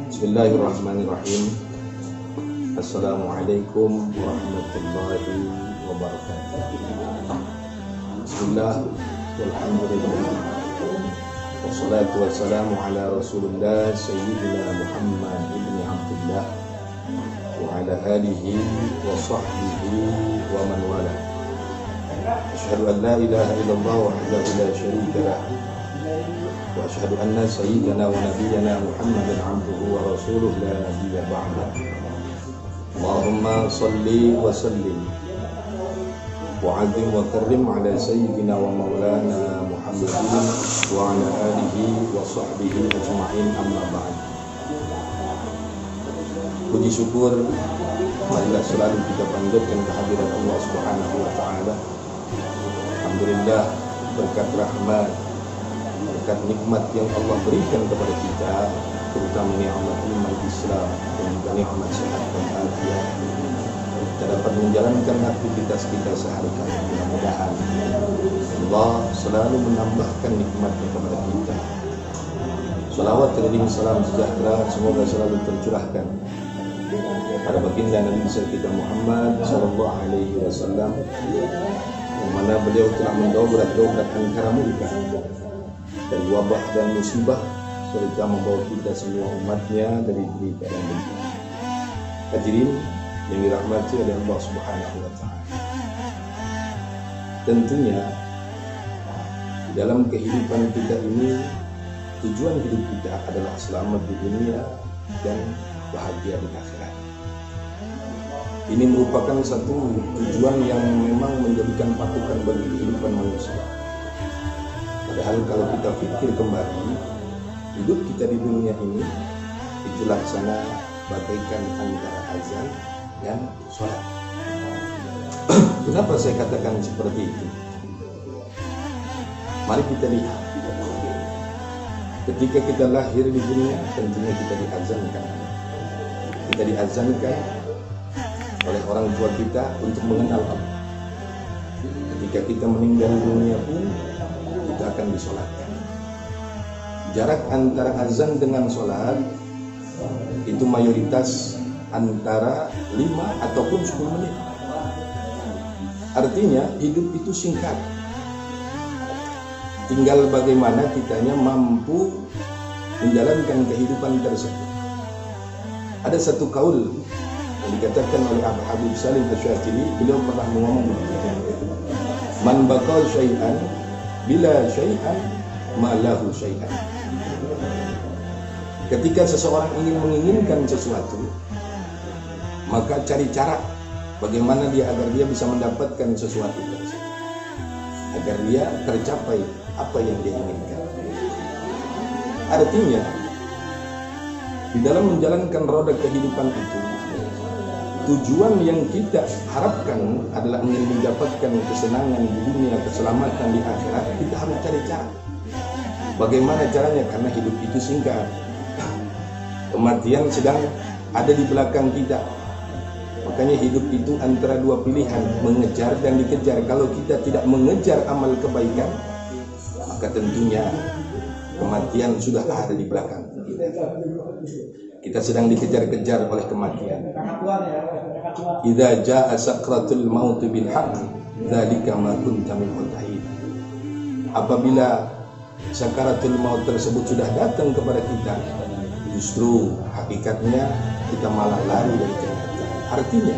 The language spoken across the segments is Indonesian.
Bismillahirrahmanirrahim. Assalamualaikum warahmatullahi wabarakatuh. Bismillah, walhamdulillah, wassalatu wassalamu ala rasulillah Sayyidina Muhammad ibn Abdullah wa ala alihi wa sahbihi wa man wala. Asyhadu an la ilaha illallah wahdahu la syarika lah wa asyhadu anna sayyidana wa nabiyyana Muhammadan abduhu wa rasuluhu la nabiyya ba'da. Allahumma salli wa sallim wa 'azzim wa karrim ala sayyidina wa maulana Muhammadin wa ala alihi wa sahbihi ajma'in, amma ba'd. Puji syukur marilah selalu kita panjatkan kehadiran Allah Subhanahu wa taala. Alhamdulillah, berkat rahmat, berkat nikmat yang Allah berikan kepada kita, terutama nikmat iman Islam dan juga nikmat sehat dan afiat, kita dapat menjalankan aktivitas kita sehari-hari. Mudah-mudahan Allah selalu menambahkan nikmatnya kepada kita. Salawat dan salam sejahtera semoga selalu tercurahkan pada baginda Nabi besar kita Muhammad sallallahu alaihi wasallam, yang mana beliau telah mendobrak angkara murka dari wabah dan musibah, serta membawa kita semua umatnya dari derita dan derita. Hadirin yang dirahmati oleh Allah Subhanahu wa taala. Tentunya di dalam kehidupan kita ini, tujuan hidup kita adalah selamat di dunia dan bahagia di akhirat. Ini merupakan satu tujuan yang memang menjadikan patokan bagi kehidupan manusia. Padahal kalau kita pikir kembali, hidup kita di dunia ini itu laksana bagaikan antara azan dan sholat. Kenapa saya katakan seperti itu? Mari kita lihat. Ketika kita lahir di dunia, tentunya kita diazankan. Kita diazankan oleh orang tua kita untuk mengenal Allah. Ketika kita meninggal dunia pun kita akan disolatkan. Jarak antara azan dengan sholat itu mayoritas antara 5 ataupun 10 menit. Artinya hidup itu singkat. Tinggal bagaimana kitanya mampu menjalankan kehidupan tersebut. Ada satu kaul yang dikatakan oleh Abu Habib Salim Asy-Syadzili, beliau pernah mengomong, man baqa syai'an bila syai'an malahu syai'an. Ketika seseorang ingin menginginkan sesuatu, maka cari cara bagaimana agar dia bisa mendapatkan sesuatu tersebut, agar dia tercapai apa yang dia inginkan. Artinya di dalam menjalankan roda kehidupan itu, tujuan yang kita harapkan adalah ingin mendapatkan kesenangan di dunia, keselamatan di akhirat. Kita harus cari cara. Bagaimana caranya? Karena hidup itu singkat. Kematian sedang ada di belakang kita. Makanya hidup itu antara dua pilihan, mengejar dan dikejar. Kalau kita tidak mengejar amal kebaikan, maka tentunya kematian sudah ada di belakang kita. Kita sedang dikejar-kejar oleh kematian. Idza jaa sakratul maut bil haqq, dzalika ma kunta min mutahid. Apabila sakaratul maut tersebut sudah datang kepada kita, justru hakikatnya kita malah lari dari kenyataan. Artinya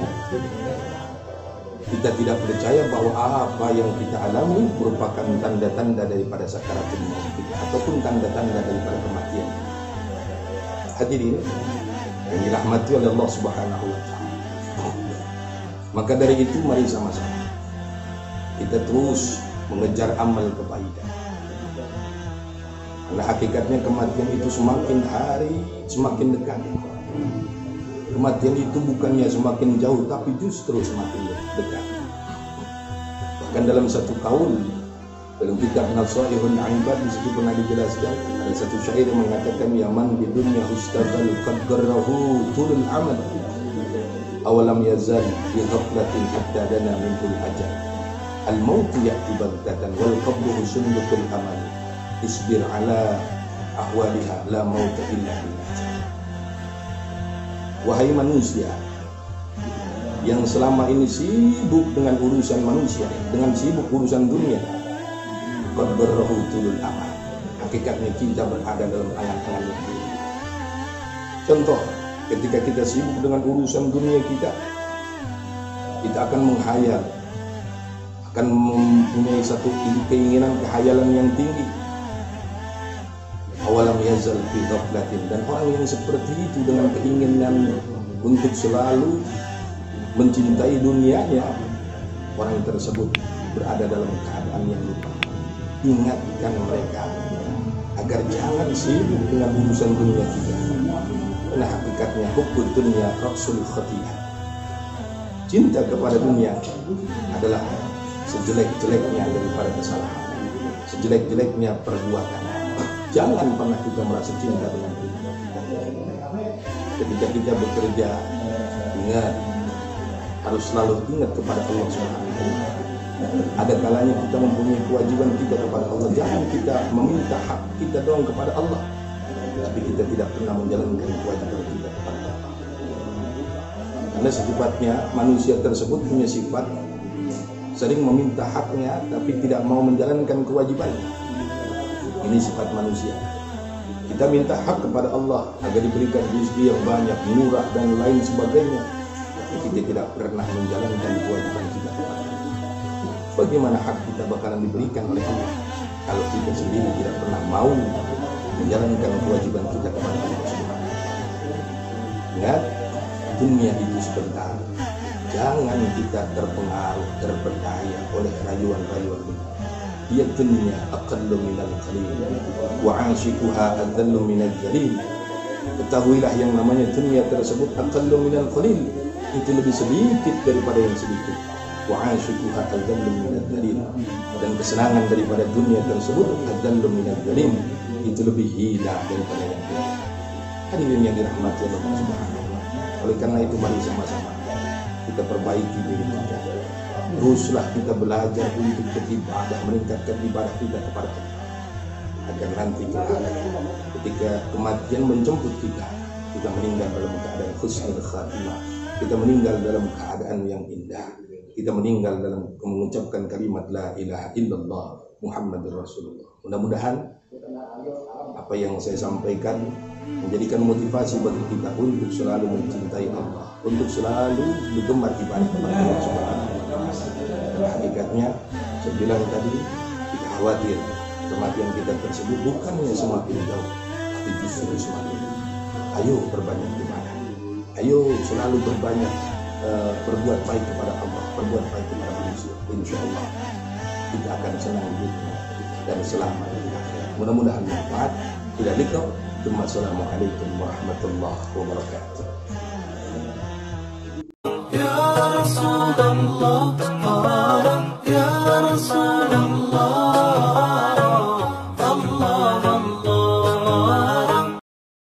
kita tidak percaya bahwa apa yang kita alami merupakan tanda-tanda daripada sakaratul maut kita, ataupun tanda-tanda daripada kematian. Hadirin yang dirahmati oleh Allah Subhanahu wa taala. Maka dari itu mari sama-sama kita terus mengejar amal kebaikan. Karena hakikatnya kematian itu semakin hari semakin dekat. Kematian itu bukannya semakin jauh, tapi justru semakin dekat. Bahkan dalam satu kaul, dalam kitab Nasaihun Ibad di situ pernah dijelaskan, ada satu syair yang mengatakan, yaman di dunia hustagal qad garrahu tulul amal awalam yazal bi ghaflatin hatta dana minhul ajal al maut ya'ti baghtatan wal qabru sundukul amal isbir ala ahwaliha la maut illa billah. Wahai manusia yang selama ini sibuk dengan urusan manusia, dengan sibuk urusan dunia, qad garrahu tulul amal, hakikatnya kita berada dalam angan-angan yang tinggi. Contoh, ketika kita sibuk dengan urusan dunia kita akan menghayal, akan mempunyai satu keinginan, kehayalan yang tinggi. Awalam yazal fi ghaflatin, dan orang yang seperti itu dengan keinginan untuk selalu mencintai dunianya, orang tersebut berada dalam keadaan yang lupa. Ingatkan mereka agar jangan sibuk dengan urusan dunia kita, karena hakikatnya hubbud dunya rasul khati'ah. Cinta kepada dunia adalah sejelek-jeleknya daripada kesalahan, sejelek-jeleknya perbuatan. Jangan pernah kita merasa cinta dengan dunia. Ketika kita bekerja, ingat, harus selalu ingat kepada Allah SWT. Ada kalanya kita mempunyai kewajiban kita kepada Allah. Jangan kita meminta hak kita doang kepada Allah, tapi kita tidak pernah menjalankan kewajiban kita kepada Allah. Karena sifatnya manusia tersebut punya sifat sering meminta haknya, tapi tidak mau menjalankan kewajibannya. Ini sifat manusia. Kita minta hak kepada Allah agar diberikan rezeki yang banyak, murah dan lain sebagainya, tapi kita tidak pernah menjalankan kewajiban kita kepada Allah. Bagaimana hak kita bakalan diberikan oleh Allah kalau kita sendiri tidak pernah mau menjalankan kewajiban kita kepada Allah Subhanahu wa Ta'ala? Ingat, dunia itu sebentar. Jangan kita terpengaruh, terperdaya oleh rayuan-rayuan dunia. Dia dunia aqallu minal qalil wa 'ashikuha adzallu minal jalil. Ketahuilah yang namanya dunia tersebut aqallu minal qalil, itu lebih sedikit daripada yang sedikit. Wa 'ashikuha adzallu minal jalil, dan kesenangan daripada dunia tersebut adzallu minal jalil, itu lebih hina daripada yang hina. Hadirin yang dirahmati Allah Subhanahu wa Ta'ala. Oleh karena itu mari sama-sama kita perbaiki diri kita. Teruslah kita belajar untuk beribadah, meningkatkan ibadah kita kepada Allah, agar nanti ketika kematian menjemput kita meninggal dalam keadaan husnul khatimah, kita meninggal dalam keadaan yang indah, kita meninggal dalam mengucapkan kalimat la ilaha illallah Muhammadur Rasulullah. Mudah-mudahan apa yang saya sampaikan menjadikan motivasi bagi kita untuk selalu mencintai Allah, untuk selalu bergemar ibadah kepada Allah Subhanahu wa Ta'ala. Hakikatnya saya bilang tadi, tidak khawatir kematian kita tersebut bukannya semakin jauh, tapi justru semakin jauh. Ayo berbanyak ibadah, ayo selalu berbanyak berbuat baik kepada Allah, berbuat baik kepada manusia. Insya Allah kita akan senang di dunia dan selamat di akhirat. Mudah-mudahan bermanfaat. Bila liqa, Assalamualaikum warahmatullahi wabarakatuh. Ya Rasulullah.